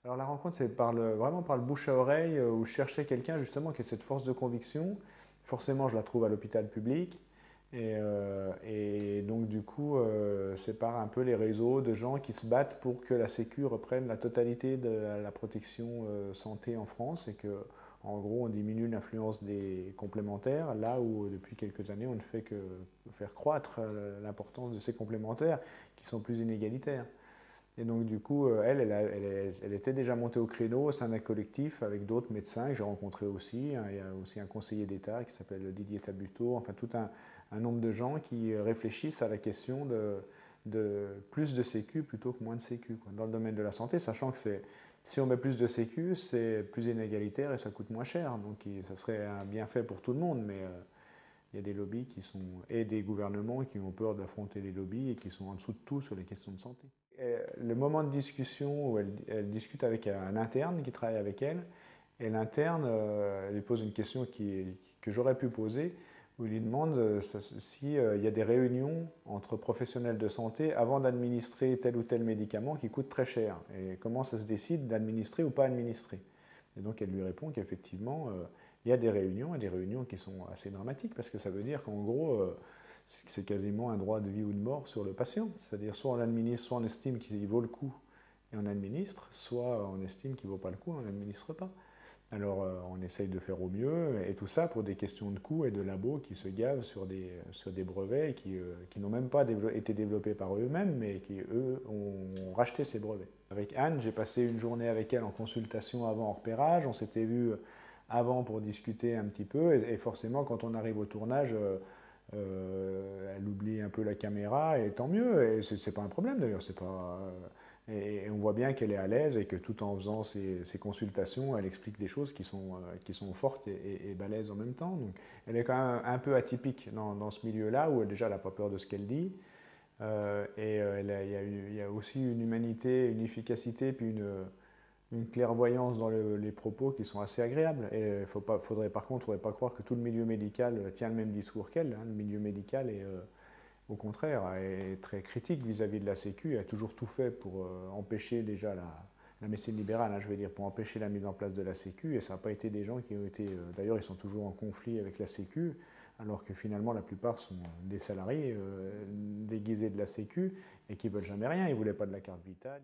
Alors la rencontre, c'est vraiment par le bouche à oreille, où je cherchais quelqu'un justement qui a cette force de conviction. Forcément, je la trouve à l'hôpital public. Et donc du coup, c'est par un peu les réseaux de gens qui se battent pour que la Sécu reprenne la totalité de la protection santé en France et que, en gros, on diminue l'influence des complémentaires, là où depuis quelques années, on ne fait que faire croître l'importance de ces complémentaires qui sont plus inégalitaires. Et donc, du coup, elle était déjà montée au créneau au sein d'un collectif avec d'autres médecins que j'ai rencontrés aussi. Il y a aussi un conseiller d'État qui s'appelle Didier Tabuteau, enfin tout un nombre de gens qui réfléchissent à la question de plus de sécu plutôt que moins de sécu dans le domaine de la santé, sachant que si on met plus de sécu, c'est plus inégalitaire et ça coûte moins cher. Donc, ça serait un bienfait pour tout le monde, mais il y a des lobbies et des gouvernements qui ont peur d'affronter les lobbies et qui sont en dessous de tout sur les questions de santé. Et le moment de discussion où elle discute avec un interne qui travaille avec elle, et l'interne lui pose une question que j'aurais pu poser, où il lui demande s'il y a des réunions entre professionnels de santé avant d'administrer tel ou tel médicament qui coûte très cher, et comment ça se décide d'administrer ou pas administrer. Et donc elle lui répond qu'effectivement, il y a des réunions, et des réunions qui sont assez dramatiques, parce que ça veut dire qu'en gros, c'est quasiment un droit de vie ou de mort sur le patient. C'est-à-dire soit on administre, soit on estime qu'il vaut le coup et on administre, soit on estime qu'il ne vaut pas le coup et on n'administre pas. Alors on essaye de faire au mieux, et tout ça pour des questions de coûts et de labos qui se gavent sur des brevets qui n'ont même pas été développés par eux-mêmes, mais qui, eux, ont racheté ces brevets. Avec Anne, j'ai passé une journée avec elle en consultation avant, en repérage. On s'était vu avant pour discuter un petit peu, et forcément, quand on arrive au tournage, elle oublie un peu la caméra, et tant mieux, et c'est pas un problème d'ailleurs, c'est pas... Et on voit bien qu'elle est à l'aise et que tout en faisant ses consultations, elle explique des choses qui sont fortes et balèzes en même temps. Donc elle est quand même un peu atypique dans ce milieu-là, où déjà elle n'a pas peur de ce qu'elle dit. Il y a aussi une humanité, une efficacité, puis une clairvoyance dans les propos qui sont assez agréables. Et par contre, il ne faudrait pas croire que tout le milieu médical tient le même discours qu'elle. Hein. Le milieu médical est, au contraire, est très critique vis-à-vis de la Sécu, a toujours tout fait pour empêcher déjà la médecine libérale, hein, je veux dire, pour empêcher la mise en place de la Sécu, et ça n'a pas été des gens qui ont été... D'ailleurs, ils sont toujours en conflit avec la Sécu, alors que finalement, la plupart sont des salariés déguisés de la Sécu et qui ne veulent jamais rien, ils ne voulaient pas de la carte vitale.